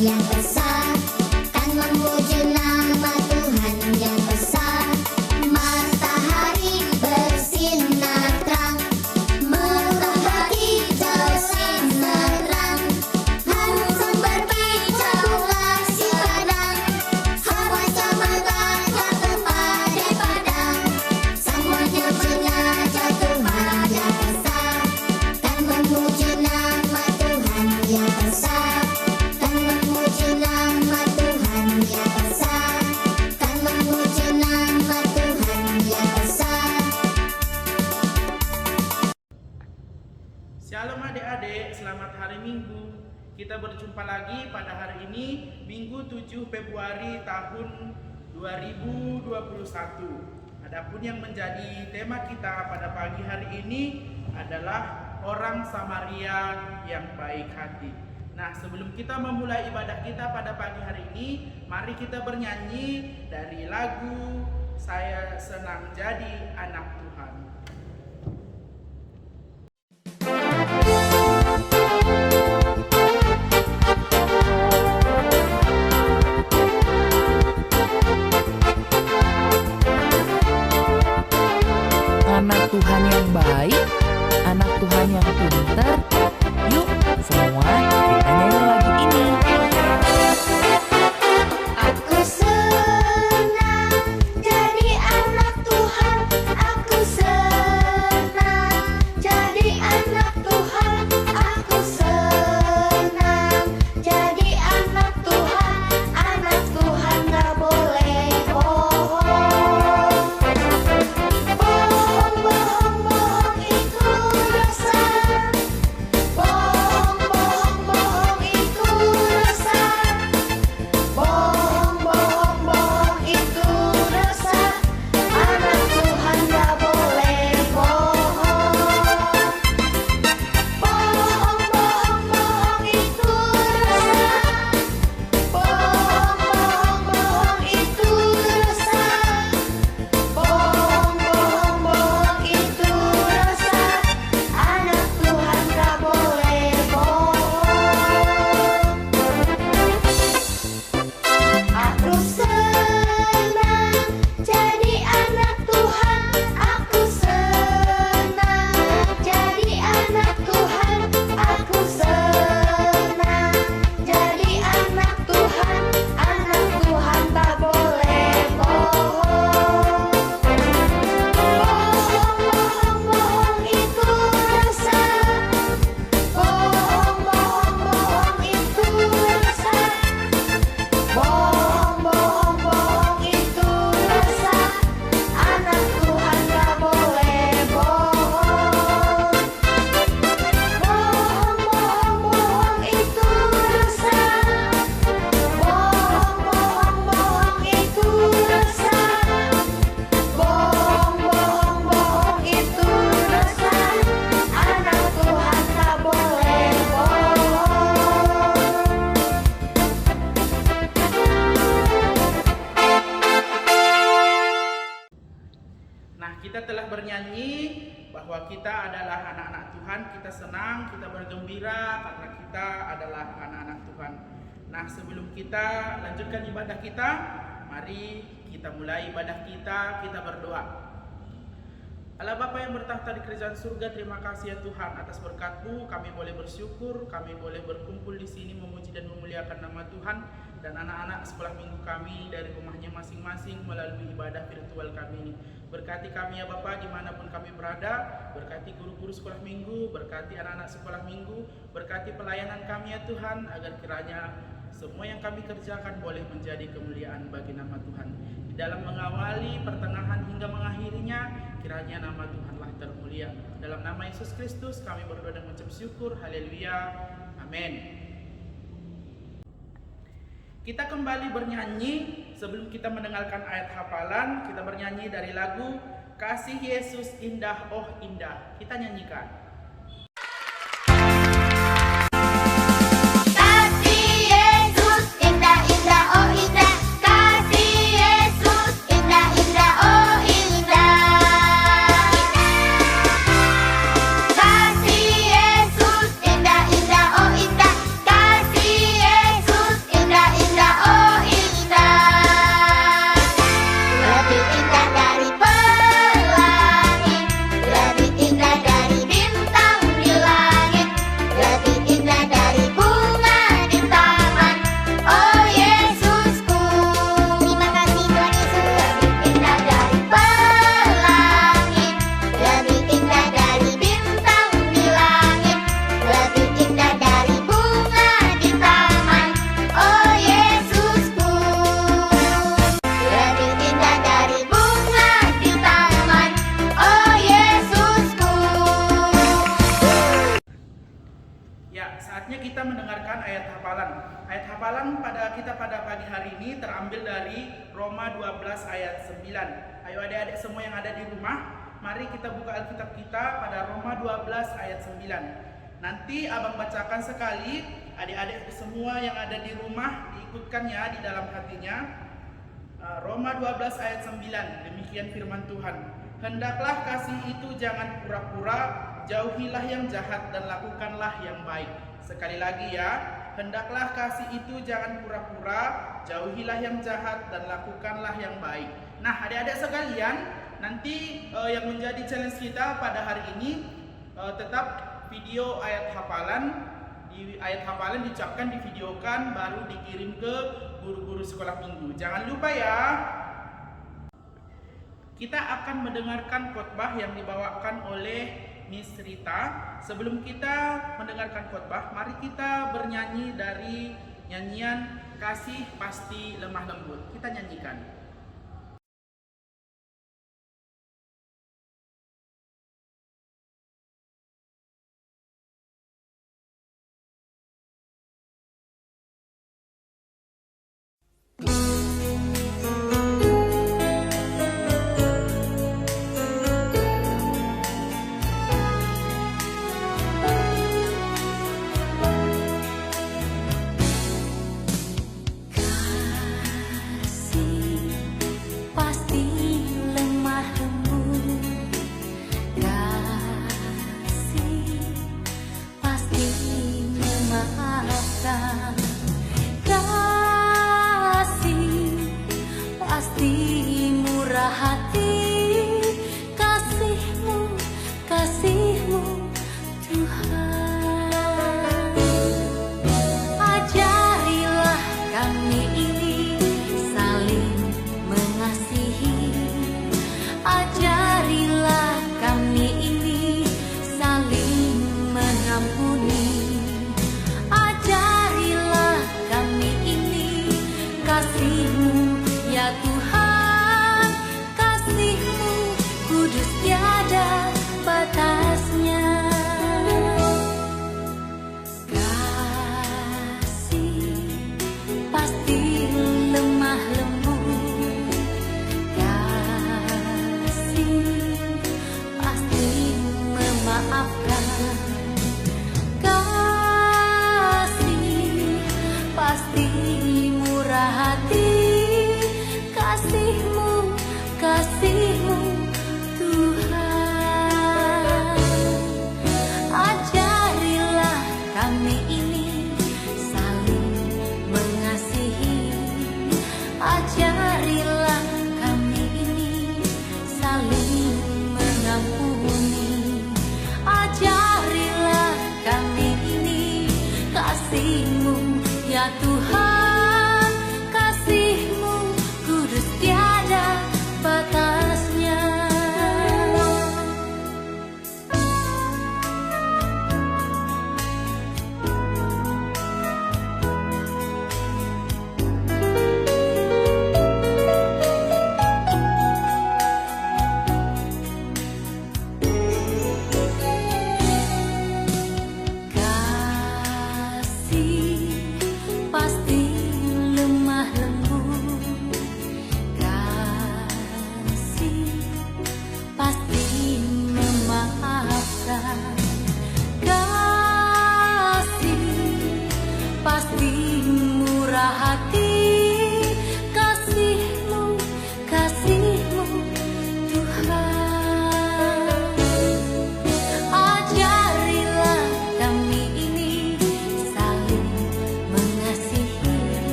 yang besar, kan memuji nama Tuhan yang besar. Matahari bersinar terang, mentambah hijau sinar terang. Langsung berbicaulah si padang, semua semoga jatuh pada padang. Semuanya mengajak Tuhan yang besar, kan memuji nama Tuhan yang besar. Kan memuji nama Tuhan yang besar, kan memuji nama Tuhan yang besar. Shalom adik-adik, selamat hari Minggu. Kita berjumpa lagi pada hari ini, Minggu 7 Februari tahun 2021. Adapun yang menjadi tema kita pada pagi hari ini adalah orang Samaria yang baik hati. Nah, sebelum kita memulai ibadah kita pada pagi hari ini, mari kita bernyanyi dari lagu Saya Senang Jadi Anak Tuhan. Anak Tuhan yang baik, anak Tuhan yang pintar. Yuk semua kita nyanyi lagu ini. Aku senang jadi anak Tuhan, aku senang jadi anak Tuhan, aku senang jadi anak Tuhan gak boleh bohong. Bohong, bohong, bohong itu dosa. Bohong, bohong, bohong itu dosa. Bohong, bohong, bohong itu dosa. Anak Tuhan gak boleh bohong. Bohong, bohong, bohong itu dosa. Bohong, bohong, bohong itu dosa. Bohong, bohong, bohong itu dosa. Anak Tuhan gak boleh bohong. Aku senang jadi anak Tuhan, aku senang jadi anak Tuhan, aku senang jadi anak Tuhan tak boleh bohong. Bohong, bohong, bohong itu dosa. Bohong, bohong, bohong itu dosa. Bohong, bohong, bohong itu dosa. Anak Tuhan gak boleh bohong. Bohong, bohong, bohong itu dosa. Bohong, bohong, bohong itu dosa. Bohong, bohong, bohong itu dosa. Anak Tuhan gak boleh bohong. Nah, kita telah bernyanyi bahwa kita adalah anak-anak Tuhan, kita senang, kita bergembira karena kita adalah anak-anak Tuhan. Nah, sebelum kita lanjutkan ibadah kita, mari kita mulai ibadah kita berdoa. Allah Bapa yang bertahta di kerajaan surga, terima kasih ya Tuhan atas berkat-Mu. Kami boleh bersyukur, kami boleh berkumpul di sini memuji dan memuliakan nama Tuhan, dan anak-anak sekolah minggu kami dari rumahnya masing-masing melalui ibadah virtual kami ini. Berkati kami ya Bapa dimanapun kami berada, berkati guru-guru sekolah minggu, berkati anak-anak sekolah minggu, berkati pelayanan kami ya Tuhan, agar kiranya semua yang kami kerjakan boleh menjadi kemuliaan bagi nama Tuhan. Di dalam mengawali, pertengahan hingga mengakhirinya, kiranya nama Tuhanlah termulia. Dalam nama Yesus Kristus kami berdoa dan mengucap syukur. Haleluya. Amin. Kita kembali bernyanyi. Sebelum kita mendengarkan ayat hafalan, kita bernyanyi dari lagu Kasih Yesus Indah Oh Indah. Kita nyanyikan. Kasih Yesus kita mendengarkan ayat hafalan. Ayat hafalan pada pagi hari ini terambil dari Roma 12 ayat 9. Ayo adik-adik semua yang ada di rumah, mari kita buka Alkitab kita pada Roma 12 ayat 9. Nanti abang bacakan sekali, adik-adik semua yang ada di rumah diikutkannya di dalam hatinya. Roma 12 ayat 9, demikian firman Tuhan. Hendaklah kasih itu jangan pura-pura, jauhilah yang jahat dan lakukanlah yang baik. Sekali lagi ya, hendaklah kasih itu jangan pura-pura, jauhilah yang jahat dan lakukanlah yang baik. Nah adik-adik sekalian, nanti yang menjadi challenge kita pada hari ini tetap video ayat hafalan. Di ayat hafalan diucapkan, divideokan, baru dikirim ke guru-guru sekolah minggu. Jangan lupa ya. Kita akan mendengarkan khotbah yang dibawakan oleh Miss Rita. Sebelum kita mendengarkan khotbah, mari kita bernyanyi dari nyanyian Kasih Pasti Lemah Lembut. Kita nyanyikan.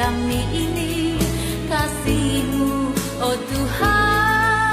kami ini kasih-Mu, oh Tuhan.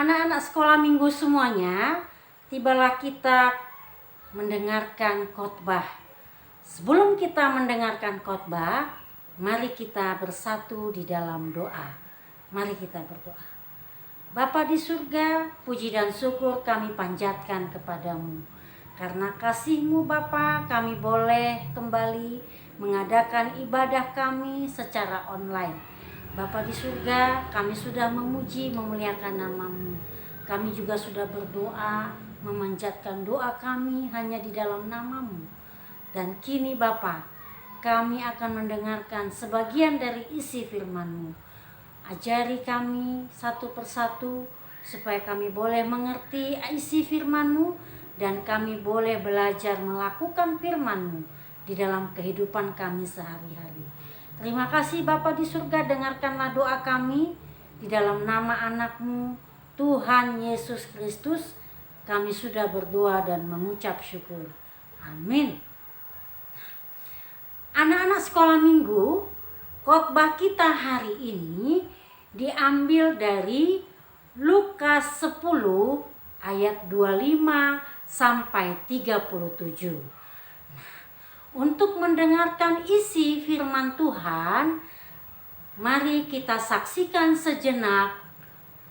Anak-anak sekolah minggu semuanya, tibalah kita mendengarkan khotbah. Sebelum kita mendengarkan khotbah, mari kita bersatu di dalam doa. Mari kita berdoa. Bapa di surga, puji dan syukur kami panjatkan kepadamu. Karena kasih-Mu Bapa, kami boleh kembali mengadakan ibadah kami secara online. Bapa di surga, kami sudah memuji, memuliakan nama-Mu. Kami juga sudah berdoa, memanjatkan doa kami hanya di dalam nama-Mu. Dan kini Bapa, kami akan mendengarkan sebagian dari isi firman-Mu. Ajari kami satu persatu, supaya kami boleh mengerti isi firman-Mu, dan kami boleh belajar melakukan firman-Mu di dalam kehidupan kami sehari-hari. Terima kasih Bapa di surga, dengarkanlah doa kami di dalam nama anak-Mu Tuhan Yesus Kristus. Kami sudah berdoa dan mengucap syukur. Amin. Anak-anak sekolah minggu, khotbah kita hari ini diambil dari Lukas 10 ayat 25 sampai 37. Untuk mendengarkan isi firman Tuhan, mari kita saksikan sejenak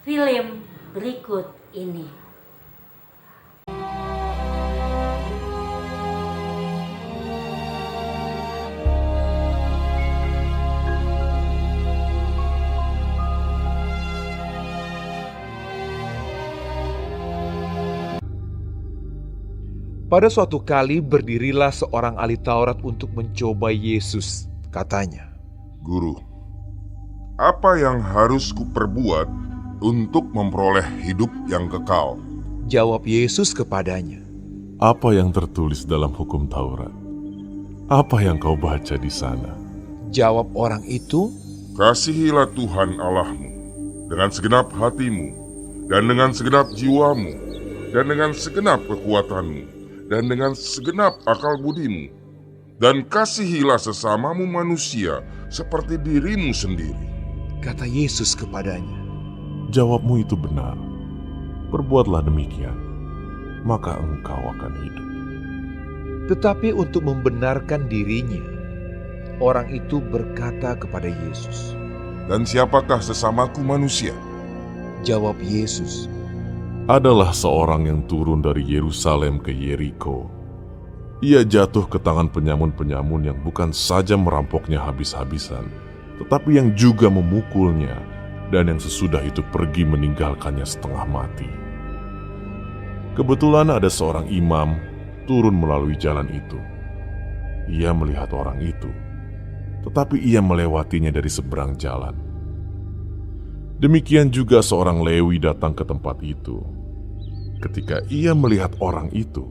film berikut ini. Pada suatu kali berdirilah seorang ahli Taurat untuk mencoba Yesus. Katanya, Guru, apa yang harus kuperbuat untuk memperoleh hidup yang kekal? jawab Yesus kepadanya. Apa yang tertulis dalam hukum Taurat? Apa yang kau baca di sana? Jawab orang itu, Kasihilah Tuhan Allahmu dengan segenap hatimu, dan dengan segenap jiwamu, dan dengan segenap kekuatanmu, dan dengan segenap akal budimu, dan kasihilah sesamamu manusia seperti dirimu sendiri. kata Yesus kepadanya. Jawabmu itu benar. Perbuatlah demikian, maka engkau akan hidup. Tetapi untuk membenarkan dirinya, orang itu berkata kepada Yesus. Dan siapakah sesamaku manusia? Jawab Yesus, Adalah seorang yang turun dari Yerusalem ke Yeriko. Ia jatuh ke tangan penyamun-penyamun yang bukan saja merampoknya habis-habisan, tetapi yang juga memukulnya, dan yang sesudah itu pergi meninggalkannya setengah mati. Kebetulan ada seorang imam turun melalui jalan itu. Ia melihat orang itu, tetapi ia melewatinya dari seberang jalan. Demikian juga seorang Lewi datang ke tempat itu. Ketika ia melihat orang itu,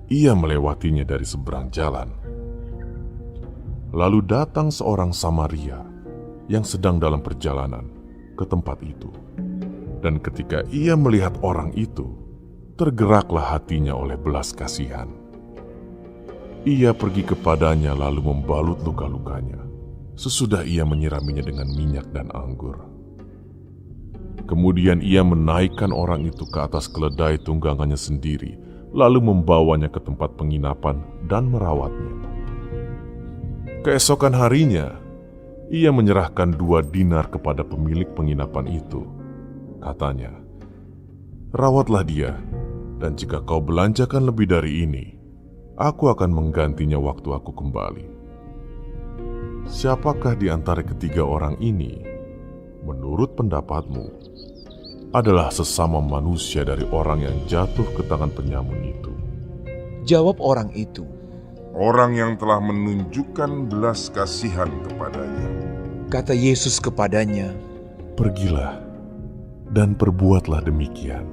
ia melewatinya dari seberang jalan. Lalu datang seorang Samaria yang sedang dalam perjalanan ke tempat itu. Dan ketika ia melihat orang itu, tergeraklah hatinya oleh belas kasihan. Ia pergi kepadanya lalu membalut luka-lukanya. Sesudah ia menyiraminya dengan minyak dan anggur. Kemudian ia menaikkan orang itu ke atas keledai tunggangannya sendiri, lalu membawanya ke tempat penginapan dan merawatnya. Keesokan harinya, ia menyerahkan 2 dinar kepada pemilik penginapan itu. Katanya, "Rawatlah dia, dan jika kau belanjakan lebih dari ini, aku akan menggantinya waktu aku kembali." Siapakah di antara ketiga orang ini, menurut pendapatmu, adalah sesama manusia dari orang yang jatuh ke tangan penyamun itu? Jawab orang itu, Orang yang telah menunjukkan belas kasihan kepadanya. kata Yesus kepadanya. Pergilah dan perbuatlah demikian.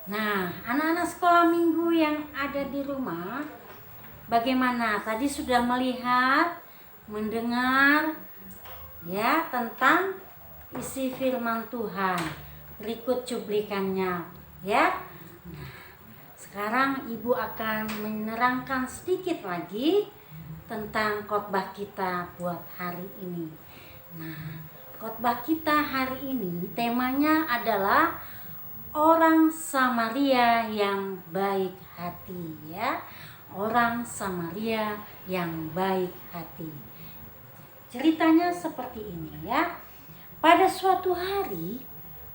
Nah, anak-anak sekolah minggu yang ada di rumah, bagaimana? Tadi sudah melihat, mendengar ya tentang isi firman Tuhan. Berikut cuplikannya ya. Nah, sekarang Ibu akan menerangkan sedikit lagi tentang khotbah kita buat hari ini. Nah, khotbah kita hari ini temanya adalah orang Samaria yang baik hati ya. Orang Samaria yang baik hati. Ceritanya seperti ini ya. Pada suatu hari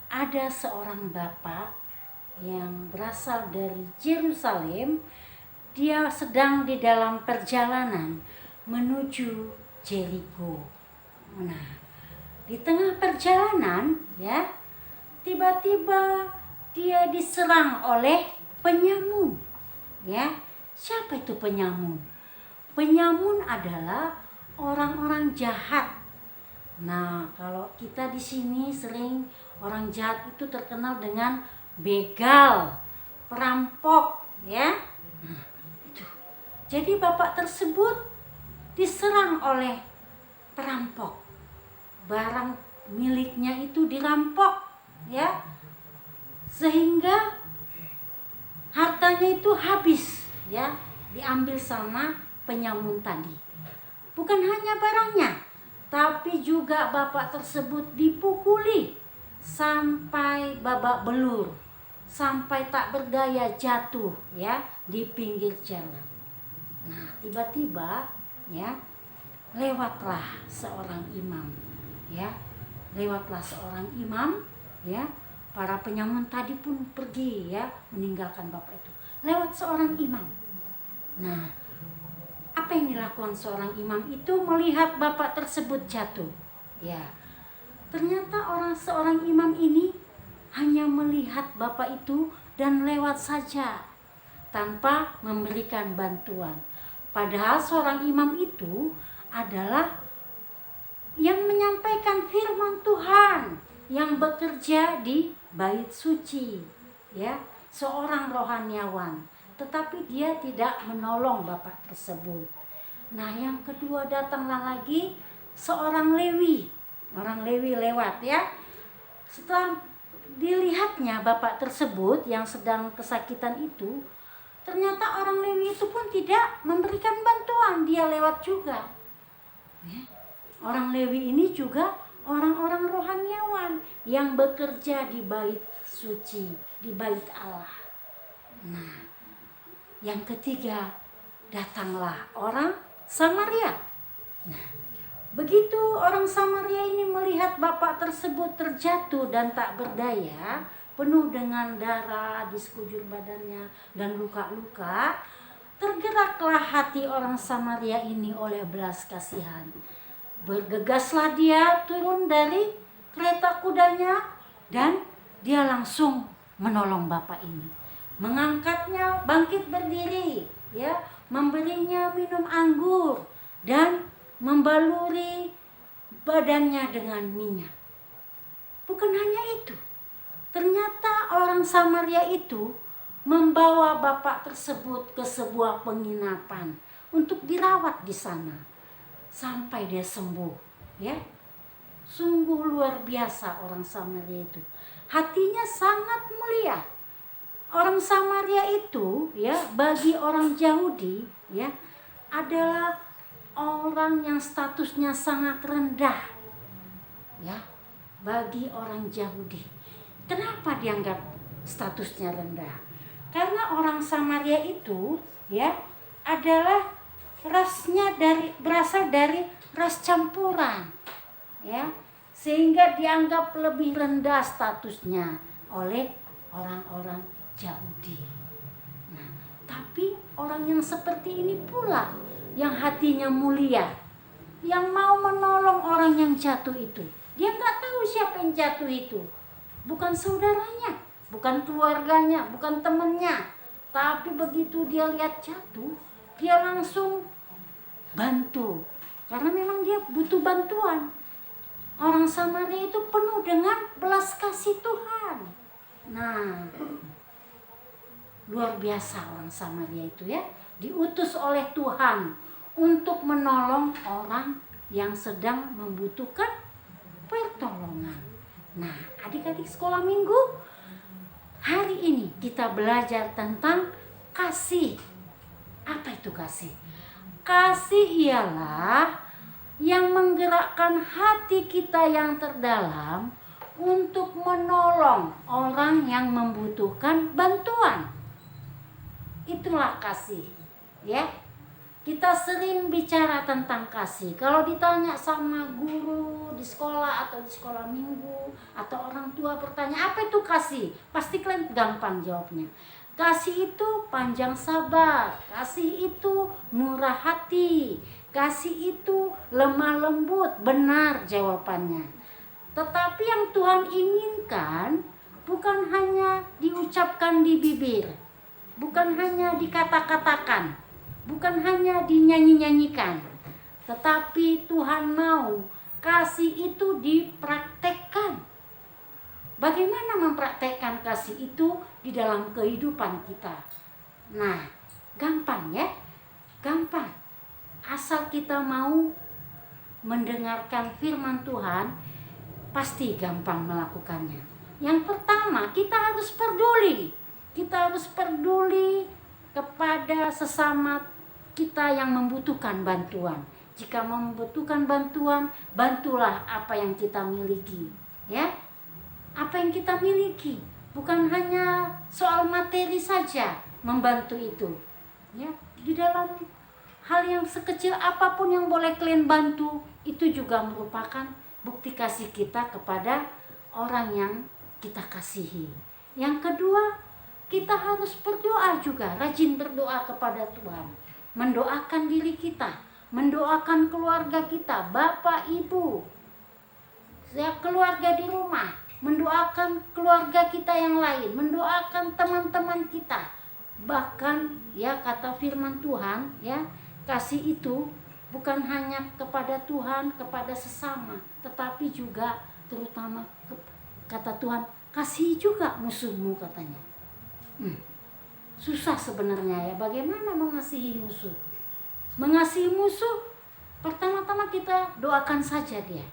ada seorang bapak yang berasal dari Yerusalem. Dia sedang di dalam perjalanan menuju Jericho. Nah, di tengah perjalanan ya, tiba-tiba dia diserang oleh penyamun. Ya, siapa itu penyamun? Penyamun adalah orang-orang jahat. Nah, kalau kita di sini sering orang jahat itu terkenal dengan begal, perampok, ya. Nah, itu. Jadi bapak tersebut diserang oleh perampok. Barang miliknya itu dirampok, ya. Sehingga hartanya itu habis, ya, diambil sama penyamun tadi. Bukan hanya barangnya, tapi juga bapak tersebut dipukuli sampai babak belur, sampai tak berdaya jatuh ya di pinggir jalan. Nah, tiba-tiba ya lewatlah seorang imam ya. Lewatlah seorang imam ya. Para penyamun tadi pun pergi ya meninggalkan bapak itu. Lewat seorang imam. Nah, apa yang dilakukan seorang imam itu melihat bapak tersebut jatuh. Ya, ternyata seorang imam ini hanya melihat bapak itu dan lewat saja tanpa memberikan bantuan. Padahal seorang imam itu adalah yang menyampaikan firman Tuhan, yang bekerja di bait suci, ya, seorang rohaniawan. Tetapi dia tidak menolong bapak tersebut. Nah, yang kedua datanglah lagi seorang Lewi. Orang Lewi lewat ya. Setelah dilihatnya bapak tersebut yang sedang kesakitan itu, ternyata orang Lewi itu pun tidak memberikan bantuan. Dia lewat juga. Ya. Orang Lewi ini juga orang-orang rohaniawan yang bekerja di bait suci, di bait Allah. Nah, yang ketiga datanglah orang Samaria. Nah, begitu orang Samaria ini melihat bapak tersebut terjatuh dan tak berdaya, penuh dengan darah di sekujur badannya dan luka-luka, tergeraklah hati orang Samaria ini oleh belas kasihan. Bergegaslah dia turun dari kereta kudanya dan dia langsung menolong bapak ini. Mengangkatnya bangkit berdiri, ya, memberinya minum anggur dan membaluri badannya dengan minyak. Bukan hanya itu, ternyata orang Samaria itu membawa bapak tersebut ke sebuah penginapan untuk dirawat di sana sampai dia sembuh, ya. Sungguh luar biasa orang Samaria itu. Hatinya sangat mulia. Orang Samaria itu ya bagi orang Yahudi ya adalah orang yang statusnya sangat rendah. Ya, bagi orang Yahudi. Kenapa dianggap statusnya rendah? Karena orang Samaria itu ya adalah rasnya berasal dari ras campuran. Ya, sehingga dianggap lebih rendah statusnya oleh orang-orang Yahudi. Nah, tapi orang yang seperti ini pula yang hatinya mulia, yang mau menolong orang yang jatuh itu. Dia nggak tahu siapa yang jatuh itu, bukan saudaranya, bukan keluarganya, bukan temannya. Tapi begitu dia lihat jatuh, dia langsung bantu, karena memang dia butuh bantuan. Orang Samaria itu penuh dengan belas kasih Tuhan. Nah, luar biasa orang Samaria itu ya, diutus oleh Tuhan untuk menolong orang yang sedang membutuhkan pertolongan. Nah, adik-adik sekolah minggu, hari ini kita belajar tentang kasih. Apa itu kasih? Kasih ialah yang menggerakkan hati kita yang terdalam untuk menolong orang yang membutuhkan bantuan. Itulah kasih, ya. Kita sering bicara tentang kasih. Kalau ditanya sama guru di sekolah atau di sekolah minggu atau orang tua bertanya, apa itu kasih? Pasti kalian gampang jawabnya. Kasih itu panjang sabar, kasih itu murah hati, kasih itu lemah lembut. Benar jawabannya. Tetapi yang Tuhan inginkan bukan hanya diucapkan di bibir, bukan hanya dikata-katakan, bukan hanya dinyanyi-nyanyikan, tetapi Tuhan mau kasih itu dipraktekkan. Bagaimana mempraktekkan kasih itu di dalam kehidupan kita? Nah, gampang ya, gampang. Asal kita mau mendengarkan firman Tuhan, pasti gampang melakukannya. Yang pertama, kita harus peduli. Kita harus peduli kepada sesama kita yang membutuhkan bantuan. Jika membutuhkan bantuan, bantulah apa yang kita miliki, ya. Apa yang kita miliki, bukan hanya soal materi saja membantu itu, ya. Di dalam hal yang sekecil apapun yang boleh kalian bantu, itu juga merupakan bukti kasih kita kepada orang yang kita kasihi. Yang kedua, kita harus berdoa juga, rajin berdoa kepada Tuhan. Mendoakan diri kita, mendoakan keluarga kita, bapak, ibu, keluarga di rumah, mendoakan keluarga kita yang lain, mendoakan teman-teman kita. Bahkan ya kata firman Tuhan, ya, kasih itu bukan hanya kepada Tuhan, kepada sesama, tetapi juga terutama kata Tuhan, kasih juga musuhmu katanya. Susah sebenarnya ya, bagaimana mengasihi musuh? Mengasihi musuh, pertama-tama kita doakan saja dia.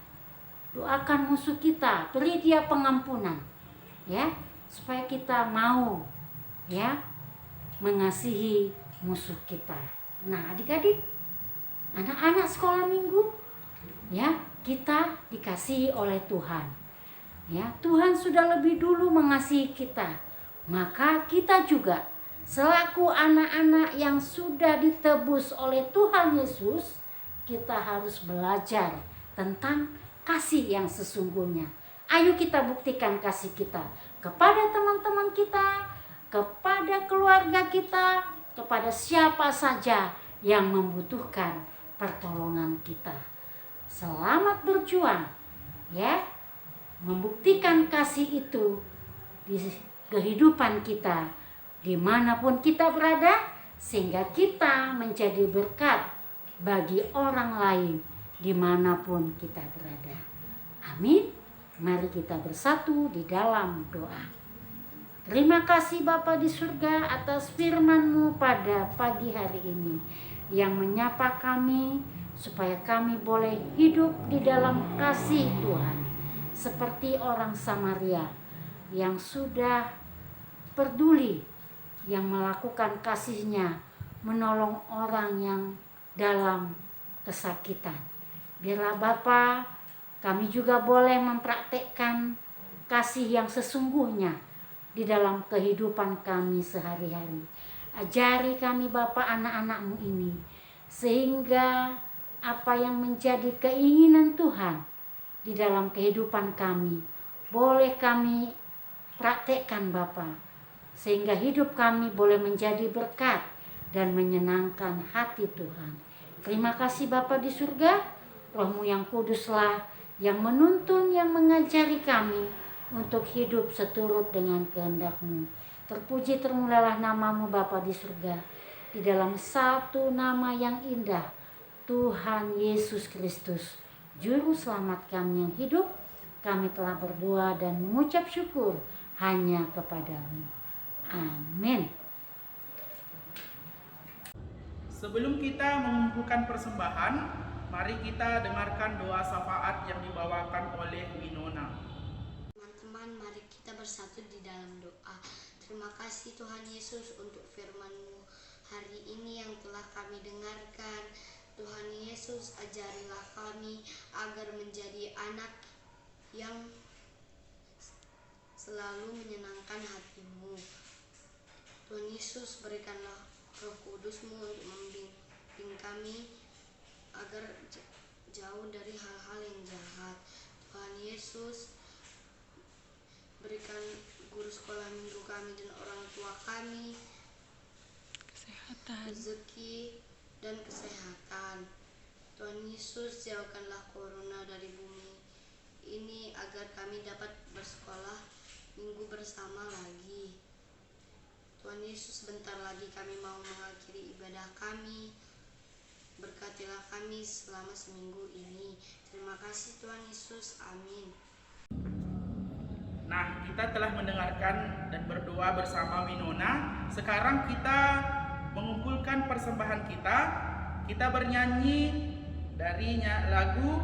Doakan musuh kita, beri dia pengampunan, ya, supaya kita mau, ya, mengasihi musuh kita. Nah, adik-adik, anak-anak sekolah minggu, ya, kita dikasihi oleh Tuhan. Ya, Tuhan sudah lebih dulu mengasihi kita. Maka kita juga selaku anak-anak yang sudah ditebus oleh Tuhan Yesus, kita harus belajar tentang kasih yang sesungguhnya. Ayo kita buktikan kasih kita kepada teman-teman kita, kepada keluarga kita, kepada siapa saja yang membutuhkan pertolongan kita. Selamat berjuang, ya, membuktikan kasih itu di kehidupan kita dimanapun kita berada, sehingga kita menjadi berkat bagi orang lain dimanapun kita berada. Amin. Mari kita bersatu di dalam doa. Terima kasih Bapa di surga atas firman-Mu pada pagi hari ini yang menyapa kami supaya kami boleh hidup di dalam kasih Tuhan seperti orang Samaria yang sudah peduli, yang melakukan kasihnya menolong orang yang dalam kesakitan. Biarlah Bapa, kami juga boleh mempraktekkan kasih yang sesungguhnya di dalam kehidupan kami sehari-hari. Ajari kami Bapa anak-anak-Mu ini, sehingga apa yang menjadi keinginan Tuhan di dalam kehidupan kami, boleh kami praktekkan Bapa, sehingga hidup kami boleh menjadi berkat dan menyenangkan hati Tuhan. Terima kasih Bapa di surga, Roh-Mu yang kuduslah yang menuntun, yang mengajari kami untuk hidup seturut dengan kehendak-Mu. Terpuji termulalah nama-Mu Bapa di surga, di dalam satu nama yang indah, Tuhan Yesus Kristus, Juru Selamat kami yang hidup. Kami telah berdoa dan mengucap syukur hanya kepada-Mu. Amin. Sebelum kita mengumpulkan persembahan, mari kita dengarkan doa syafaat yang dibawakan oleh Winona. bersatu di dalam doa. Terima kasih Tuhan Yesus untuk firman-Mu hari ini yang telah kami dengarkan. Tuhan Yesus, ajarilah kami agar menjadi anak yang selalu menyenangkan hati-Mu. Tuhan Yesus, berikanlah Roh Kudus-Mu untuk membimbing kami agar jauh dari hal-hal yang jahat. Tuhan Yesus, berikan guru sekolah minggu kami dan orang tua kami rezeki dan kesehatan. Tuhan Yesus, jauhkanlah corona dari bumi ini agar kami dapat bersekolah minggu bersama lagi. Tuhan Yesus, sebentar lagi kami mau mengakhiri ibadah kami. Berkatilah kami selama seminggu ini. Terima kasih Tuhan Yesus. Amin. Nah, kita telah mendengarkan dan berdoa bersama Winona. Sekarang kita mengumpulkan persembahan kita. Kita bernyanyi dari lagu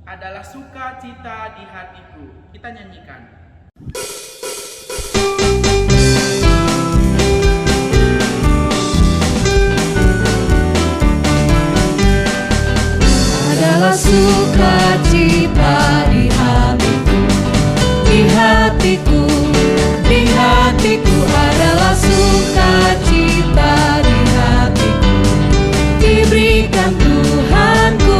Adalah Sukacita di Hatiku. Kita nyanyikan. Adalah sukacita di hatiku, di hatiku, di hatiku. Adalah sukacita di hatiku, diberikan Tuhanku.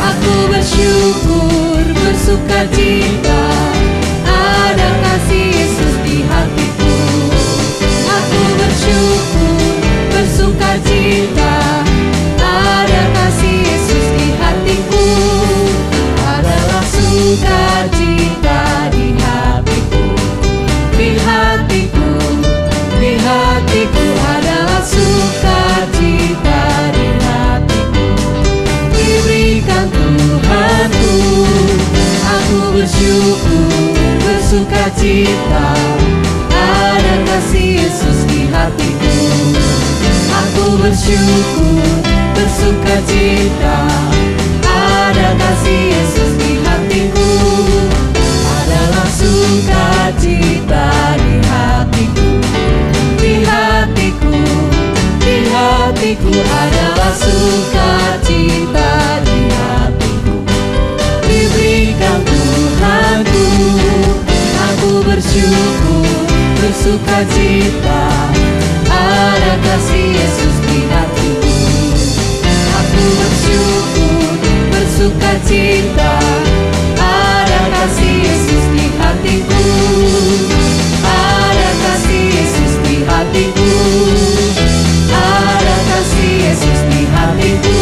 Aku bersyukur, bersukacita, ada kasih Yesus di hatiku. Aku bersyukur, bersukacita, ada kasih Yesus di hatiku. Adalah sukacita di hatiku, di hatiku, di hatiku. Adalah sukacita di hatiku, diberikan Tuhanku. Aku bersyukur, bersukacita, ada kasih Yesus di hatiku. Aku bersyukur, bersukacita, ada kasih Yesus di hatiku. Adalah sukacita di hatiku, di hatiku, di hatiku. Adalah sukacita di hatiku, diberikan Tuhanku. Aku bersyukur, bersukacita, ada kasih Yesus di hatiku. Aku bersyukur, bersukacita, ada kasih Yesus di hatiku. Ada kasih Yesus di hatiku, ada kasih Yesus di hatiku.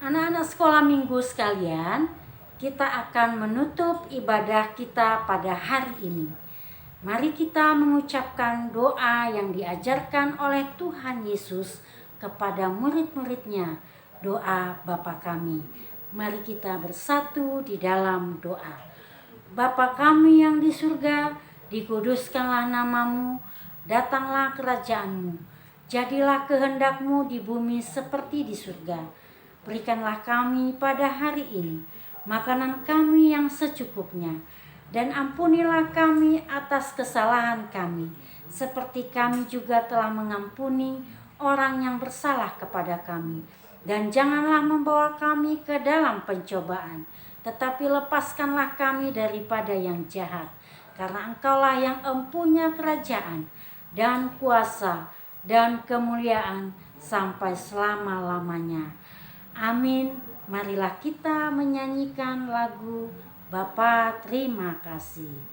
Anak-anak sekolah minggu sekalian, kita akan menutup ibadah kita pada hari ini. Mari kita mengucapkan doa yang diajarkan oleh Tuhan Yesus kepada murid-muridnya, doa Bapa kami. Mari kita bersatu di dalam doa. Bapa kami yang di surga, dikuduskanlah namamu, datanglah kerajaanmu, jadilah kehendak-Mu di bumi seperti di surga. Berikanlah kami pada hari ini makanan kami yang secukupnya, dan ampunilah kami atas kesalahan kami, seperti kami juga telah mengampuni orang yang bersalah kepada kami. Dan janganlah membawa kami ke dalam pencobaan, tetapi lepaskanlah kami daripada yang jahat. Karena Engkaulah yang empunya kerajaan dan kuasa dan kemuliaan sampai selama-lamanya. Amin. Marilah kita menyanyikan lagu Bapa Terima Kasih.